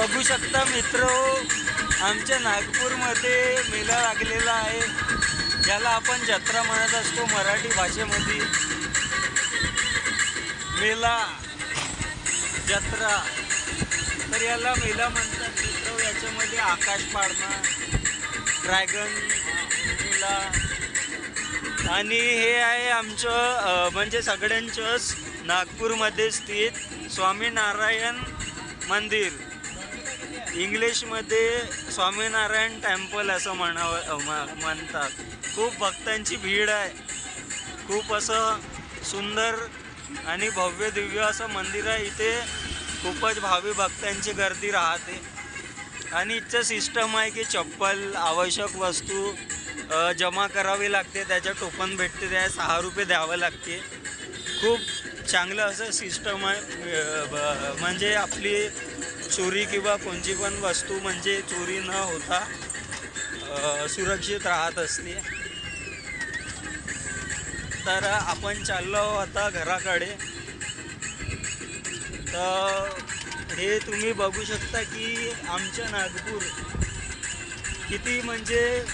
बघू शकता मित्र, आमच्या नागपूरमध्ये मेला लागलेला आहे, ज्याला आपण जत्रा म्हणत असतो मराठी भाषेमध्ये. मेला, जत्रा, तर याला मेला म्हणतात मित्र. याच्यामध्ये आकाश पाळणा, ड्रॅगन मेला, आणि हे आहे आमचं म्हणजे सगळ्यांचंच नागपूरमध्ये स्थित स्वामीनारायण मंदिर. इंग्लिशमध्ये स्वामीनारायण टेम्पल असं म्हणतात. खूप भक्तांची भीड आहे. खूप असं सुंदर आणि भव्य दिव्य असं मंदिर आहे. इथे खूपच भावी भक्तांची गर्दी राहते. आणि इथचं सिस्टम आहे की चप्पल, आवश्यक वस्तू जमा करावी लागते, त्याच्या टोपण भेटते, त्या 6 रुपये द्यावं लागते. खूप चांगलं असं सिस्टम आहे. म्हणजे आपली चोरी किंवा कोणची पण वस्तू म्हणजे चोरी न होता सुरक्षित राहत असते. तर आपण चाललो आता घराकडे. तर हे तुम्ही बघू शकता की आमचं नागपूर किती म्हणजे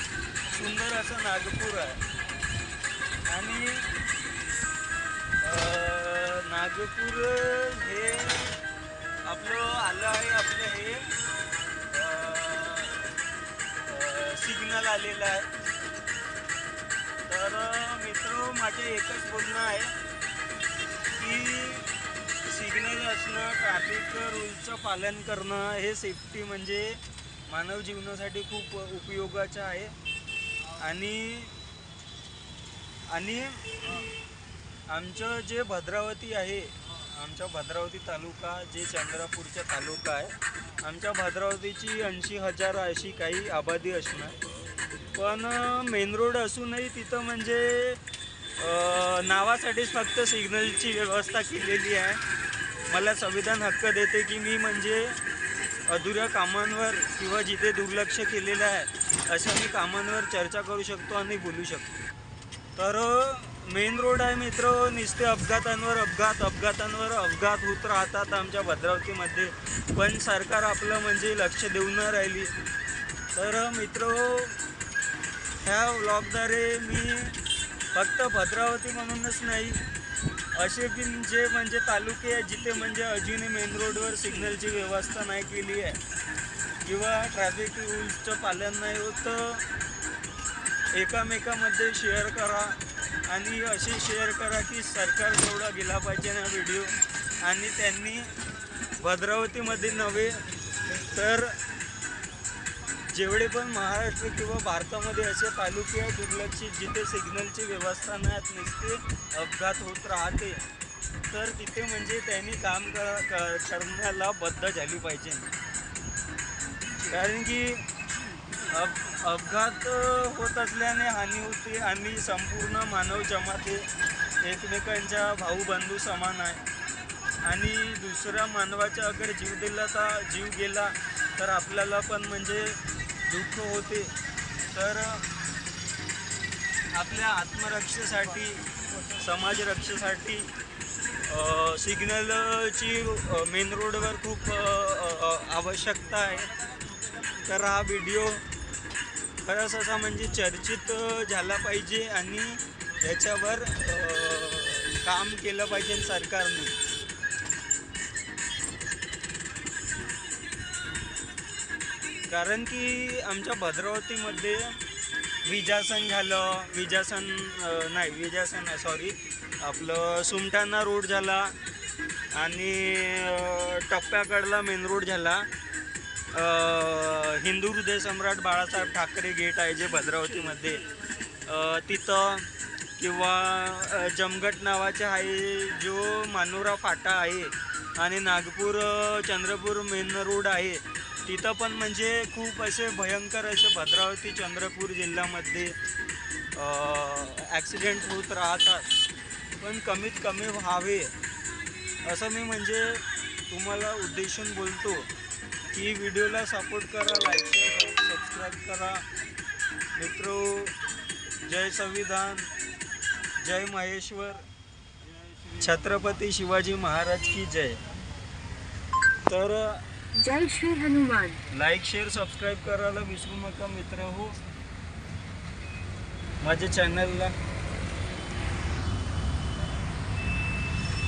सुंदर असं नागपूर आहे. आणि नागपूर हे आपलं आलं आहे, आपलं हे सिग्नल आलेलं आहे. तर मित्र, माझे एकच बोलणं आहे की सिग्नल असणं, ट्रॅफिक रूल्सचं पालन करणं हे सेफ्टी म्हणजे मानव जीवनासाठी खूप उपयोगाचं आहे. आणि आमचं जे भद्रावती आहे, आमचा भद्रावती तालुका जे चंद्रपूरचा तालुका आहे, आमच्या भद्रावतीची 80,000 अशी काही आबादी असणार. पण मेन रोड असूनही तिथं म्हणजे नावासाठीच फक्त सिग्नलची व्यवस्था केलेली आहे. मला संविधान हक्क देते की मी म्हणजे अधुऱ्या कामांवर किंवा जिथे दुर्लक्ष केलेलं आहे अशा मी कामांवर चर्चा करू शकतो आणि बोलू शकतो. तर मेन रोड आहे मित्र, नुसते अपघातांवर अपघात होत राहतात आमच्या भद्रावतीमध्ये. पण सरकार आपलं म्हणजे लक्ष देऊन न राहिली. तर मित्र, ह्या व्लॉगद्वारे मी फक्त भद्रावती म्हणूनच नाही, असे की जे म्हणजे तालुके आहे जिथे म्हणजे अजूनही मेन रोडवर सिग्नलची व्यवस्था नाही केली आहे किंवा ट्रॅफिक रूल्सचं पालन नाही होत, एकामेकामध्ये शेअर करा. आणि असे शेअर करा की सरकार जेवढा गेला पाहिजे ना व्हिडिओ. आणि त्यांनी भद्रावतीमध्ये नव्हे तर जेवढे पण महाराष्ट्र किंवा भारतामध्ये असे तालुके आहेत दुर्लक्षित जिथे सिग्नलची व्यवस्था नाही, नुसते अपघात होत राहते, तर तिथे म्हणजे त्यांनी काम करण्याला बद्ध झाली पाहिजे. कारण की अपघात होत असल्याने हानी होते आणि संपूर्ण मानव जमात एकमेकांच्या भाऊबंधू समान आहे. आणि दुसऱ्या मानवाचा अगर जीव गेला तर आपल्याला पण म्हणजे दुःख होते. तर आपल्या आत्मरक्षेसाठी, समाजरक्षेसाठी सिग्नलची मेन रोडवर खूप आवश्यकता आहे. तर हा व्हिडिओ खरंच असा म्हणजे चर्चित झाला पाहिजे आणि याच्यावर काम केलं पाहिजे सरकारने. कारण की आमच्या भद्रावतीमध्ये विजासन आपलं सुमठाणा रोड झाला आणि टप्प्याकडला मेन रोड झाला. हिंदू हृदय सम्राट बाळासाहेब ठाकरे गेट आहे जे भद्रावतीमध्ये, तिथं किंवा जमगट नावाचा आहे जो मानोरा फाटा आहे. आणि नागपूर चंद्रपूर मेन रोड आहे तिथं पण म्हणजे खूप असे भयंकर असे भद्रावती चंद्रपूर जिल्ह्यामध्ये ॲक्सिडेंट होत राहतात. पण कमीत कमी व्हावे असं मी म्हणजे तुम्हाला उद्देशून बोलतो की व्हिडिओला सपोर्ट करा, लाईक करा, सबस्क्राईब करा. मित्रो, जय संविधान, जय महेश्वर, छत्रपती शिवाजी महाराज की जय. तर जय Shri Hanuman. Like share subscribe करायला विसरू नका मित्र हो माझ्या चॅनलला.